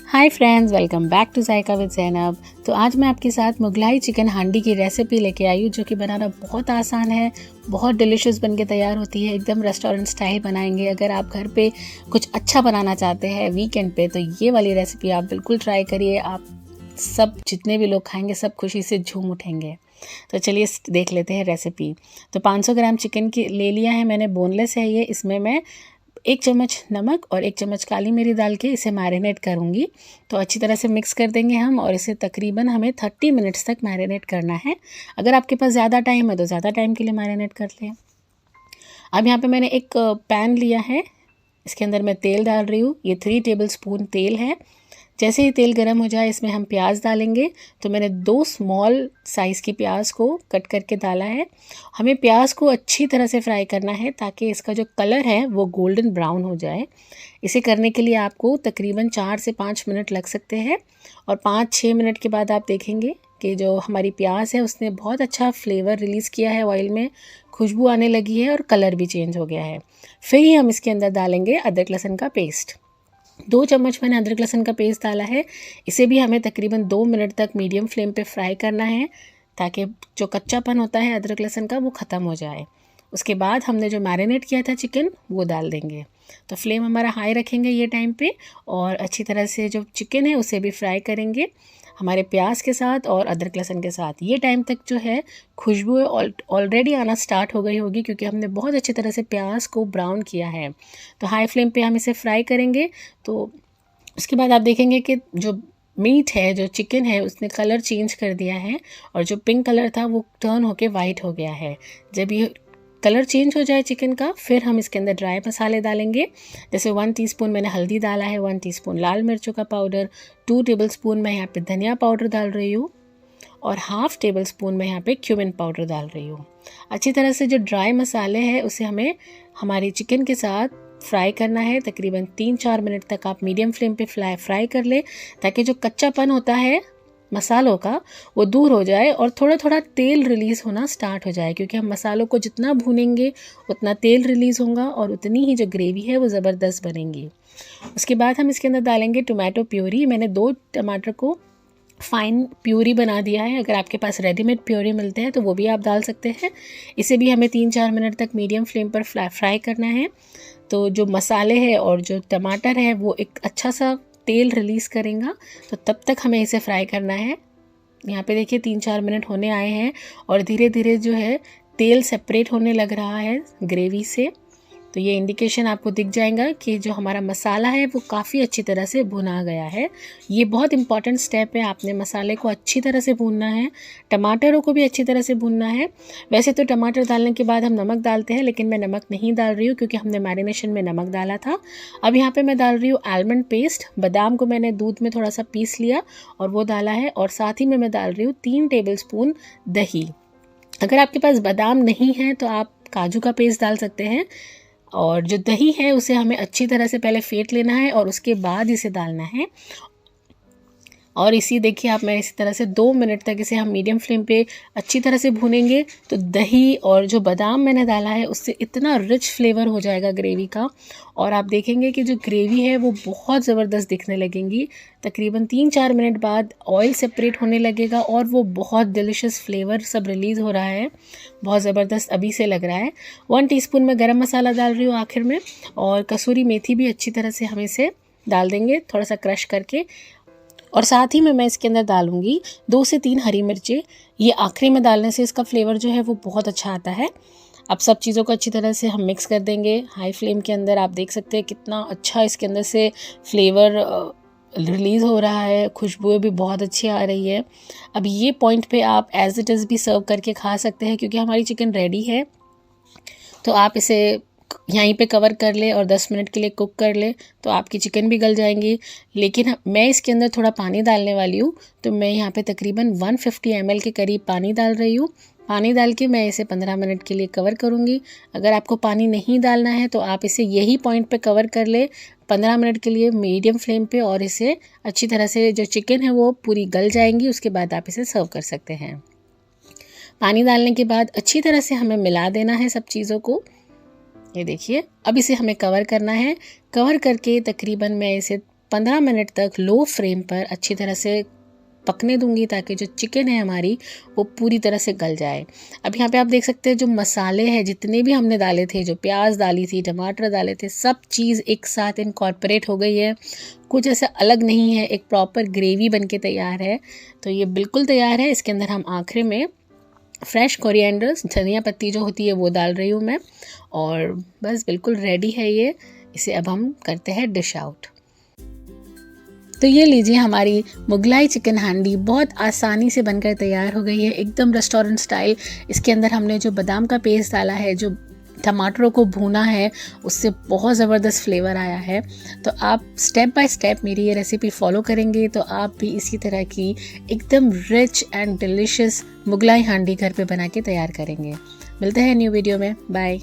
Hi friends, welcome back to Zaika with Zainab. तो आज मैं आपके साथ मुगलाई चिकन हांडी की रेसिपी लेके आई हूँ, जो कि बनाना बहुत आसान है, बहुत डिलिशियस बन के तैयार होती है। एकदम रेस्टोरेंट स्टाइल बनाएंगे। अगर आप घर पे कुछ अच्छा बनाना चाहते हैं वीकेंड पे, तो ये वाली रेसिपी आप बिल्कुल ट्राई करिए। आप सब जितने भी लोग खाएंगे सब खुशी से झूम उठेंगे। तो चलिए देख लेते हैं रेसिपी। तो 500 ग्राम चिकन की ले लिया है मैंने, बोनलेस है ये। इसमें मैं 1 चम्मच नमक और 1 चम्मच काली मिरी डाल के इसे मैरिनेट करूँगी। तो अच्छी तरह से मिक्स कर देंगे हम, और इसे तकरीबन हमें 30 मिनट्स तक मैरिनेट करना है। अगर आपके पास ज़्यादा टाइम है तो ज़्यादा टाइम के लिए मैरिनेट कर लें। अब यहाँ पे मैंने एक पैन लिया है, इसके अंदर मैं तेल डाल रही हूँ। ये 3 टेबल स्पून तेल है। जैसे ही तेल गर्म हो जाए, इसमें हम प्याज डालेंगे। तो मैंने 2 स्मॉल साइज़ की प्याज को कट करके डाला है। हमें प्याज को अच्छी तरह से फ्राई करना है ताकि इसका जो कलर है वो गोल्डन ब्राउन हो जाए। इसे करने के लिए आपको तकरीबन 4 से 5 मिनट लग सकते हैं, और 5-6 मिनट के बाद आप देखेंगे कि जो हमारी प्याज है उसने बहुत अच्छा फ्लेवर रिलीज़ किया है ऑयल में, खुशबू आने लगी है और कलर भी चेंज हो गया है। फिर ही हम इसके अंदर डालेंगे अदरक लहसुन का पेस्ट। 2 चम्मच मैंने अदरक लहसुन का पेस्ट डाला है। इसे भी हमें तकरीबन 2 मिनट तक मीडियम फ्लेम पे फ्राई करना है, ताकि जो कच्चापन होता है अदरक लहसुन का वो ख़त्म हो जाए। उसके बाद हमने जो मैरिनेट किया था चिकन, वो डाल देंगे। तो फ्लेम हमारा हाई रखेंगे ये टाइम पे, और अच्छी तरह से जो चिकन है उसे भी फ्राई करेंगे हमारे प्याज के साथ और अदरक लहसुन के साथ। ये टाइम तक जो है खुशबू ऑलरेडी आना स्टार्ट हो गई होगी, क्योंकि हमने बहुत अच्छी तरह से प्याज को ब्राउन किया है। तो हाई फ्लेम पे हम इसे फ्राई करेंगे। तो उसके बाद आप देखेंगे कि जो मीट है, जो चिकन है, उसने कलर चेंज कर दिया है, और जो पिंक कलर था वो टर्न होके वाइट हो गया है। जब ये कलर चेंज हो जाए चिकन का, फिर हम इसके अंदर ड्राई मसाले डालेंगे। जैसे 1 टीस्पून मैंने हल्दी डाला है, 1 टीस्पून लाल मिर्चों का पाउडर, 2 टेबल स्पून मैं यहाँ पे धनिया पाउडर डाल रही हूँ, और 1/2 टेबल स्पून मैं यहाँ पे क्यूमिन पाउडर डाल रही हूँ। अच्छी तरह से जो ड्राई मसाले हैं उसे हमें हमारी चिकन के साथ फ्राई करना है। तकरीबन 3-4 मिनट तक आप मीडियम फ्लेम पे फ्राई कर ले, ताकि जो कच्चापन होता है मसालों का वो दूर हो जाए और थोड़ा थोड़ा तेल रिलीज़ होना स्टार्ट हो जाए। क्योंकि हम मसालों को जितना भूनेंगे उतना तेल रिलीज़ होगा, और उतनी ही जो ग्रेवी है वो ज़बरदस्त बनेगी। उसके बाद हम इसके अंदर डालेंगे टोमेटो प्यूरी। मैंने 2 टमाटर को फ़ाइन प्यूरी बना दिया है। अगर आपके पास रेडीमेड प्यूरी मिलते हैं तो वो भी आप डाल सकते हैं। इसे भी हमें 3-4 मिनट तक मीडियम फ्लेम पर फ्राई करना है। तो जो मसाले हैं और जो टमाटर है वो एक अच्छा सा तेल रिलीज़ करेगा, तो तब तक हमें इसे फ्राई करना है। यहाँ पे देखिए 3-4 मिनट होने आए हैं, और धीरे धीरे जो है तेल सेपरेट होने लग रहा है ग्रेवी से। तो ये इंडिकेशन आपको दिख जाएगा कि जो हमारा मसाला है वो काफ़ी अच्छी तरह से भुना गया है। ये बहुत इंपॉर्टेंट स्टेप है, आपने मसाले को अच्छी तरह से भूनना है, टमाटरों को भी अच्छी तरह से भूनना है। वैसे तो टमाटर डालने के बाद हम नमक डालते हैं, लेकिन मैं नमक नहीं डाल रही हूँ क्योंकि हमने मैरिनेशन में नमक डाला था। अब यहाँ पे मैं डाल रही हूँ आलमंड पेस्ट। बादाम को मैंने दूध में थोड़ा सा पीस लिया और वो डाला है, और साथ ही में मैं डाल रही हूँ 3 टेबल स्पून दही। अगर आपके पास बादाम नहीं है तो आप काजू का पेस्ट डाल सकते हैं। और जो दही है उसे हमें अच्छी तरह से पहले फेंट लेना है, और उसके बाद इसे डालना है। और इसी देखिए आप, मैं इसी तरह से 2 मिनट तक इसे हम मीडियम फ्लेम पे अच्छी तरह से भूनेंगे। तो दही और जो बादाम मैंने डाला है उससे इतना रिच फ्लेवर हो जाएगा ग्रेवी का, और आप देखेंगे कि जो ग्रेवी है वो बहुत ज़बरदस्त दिखने लगेंगी। तकरीबन 3-4 मिनट बाद ऑयल सेपरेट होने लगेगा, और वो बहुत डिलिशियस फ्लेवर सब रिलीज़ हो रहा है, बहुत ज़बरदस्त अभी से लग रहा है। 1 टीस्पून मैं गरम मसाला डाल रही हूँ आखिर में, और कसूरी मेथी भी अच्छी तरह से हम इसे डाल देंगे थोड़ा सा क्रश करके। और साथ ही में मैं इसके अंदर डालूंगी 2 से 3 हरी मिर्चें। ये आखिरी में डालने से इसका फ्लेवर जो है वो बहुत अच्छा आता है। अब सब चीज़ों को अच्छी तरह से हम मिक्स कर देंगे हाई फ्लेम के अंदर। आप देख सकते हैं कितना अच्छा इसके अंदर से फ्लेवर रिलीज़ हो रहा है, खुशबू भी बहुत अच्छी आ रही है। अब ये पॉइंट पे आप एज इट इज़ भी सर्व करके खा सकते हैं, क्योंकि हमारी चिकन रेडी है। तो आप इसे यहीं पे कवर कर ले और 10 मिनट के लिए कुक कर ले, तो आपकी चिकन भी गल जाएंगी। लेकिन मैं इसके अंदर थोड़ा पानी डालने वाली हूँ, तो मैं यहाँ पे तकरीबन 150 ml के करीब पानी डाल रही हूँ। पानी डाल के मैं इसे 15 मिनट के लिए कवर करूँगी। अगर आपको पानी नहीं डालना है तो आप इसे यही पॉइंट पे कवर कर ले 15 मिनट के लिए मीडियम फ्लेम पे, और इसे अच्छी तरह से जो चिकन है वो पूरी गल जाएंगी। उसके बाद आप इसे सर्व कर सकते हैं। पानी डालने के बाद अच्छी तरह से हमें मिला देना है सब चीज़ों को। ये देखिए अब इसे हमें कवर करना है। कवर करके तकरीबन मैं इसे 15 मिनट तक लो फ्लेम पर अच्छी तरह से पकने दूंगी ताकि जो चिकन है हमारी वो पूरी तरह से गल जाए। अब यहाँ पे आप देख सकते हैं जो मसाले हैं जितने भी हमने डाले थे, जो प्याज डाली थी, टमाटर डाले थे, सब चीज़ एक साथ इनकॉर्पोरेट हो गई है। कुछ ऐसा अलग नहीं है, एक प्रॉपर ग्रेवी बन के तैयार है। तो ये बिल्कुल तैयार है। इसके अंदर हम आखिर में फ्रेश कोरिएंडर्स, धनिया पत्ती जो होती है वो डाल रही हूँ मैं, और बस बिल्कुल रेडी है ये। इसे अब हम करते हैं डिश आउट। तो ये लीजिए, हमारी मुगलाई चिकन हांडी बहुत आसानी से बनकर तैयार हो गई है, एकदम रेस्टोरेंट स्टाइल। इसके अंदर हमने जो बादाम का पेस्ट डाला है, जो टमाटरों को भूना है, उससे बहुत ज़बरदस्त फ्लेवर आया है। तो आप स्टेप बाय स्टेप मेरी ये रेसिपी फॉलो करेंगे तो आप भी इसी तरह की एकदम रिच एंड डिलिशियस मुगलाई हांडी घर पे बना के तैयार करेंगे। मिलते हैं न्यू वीडियो में। बाय।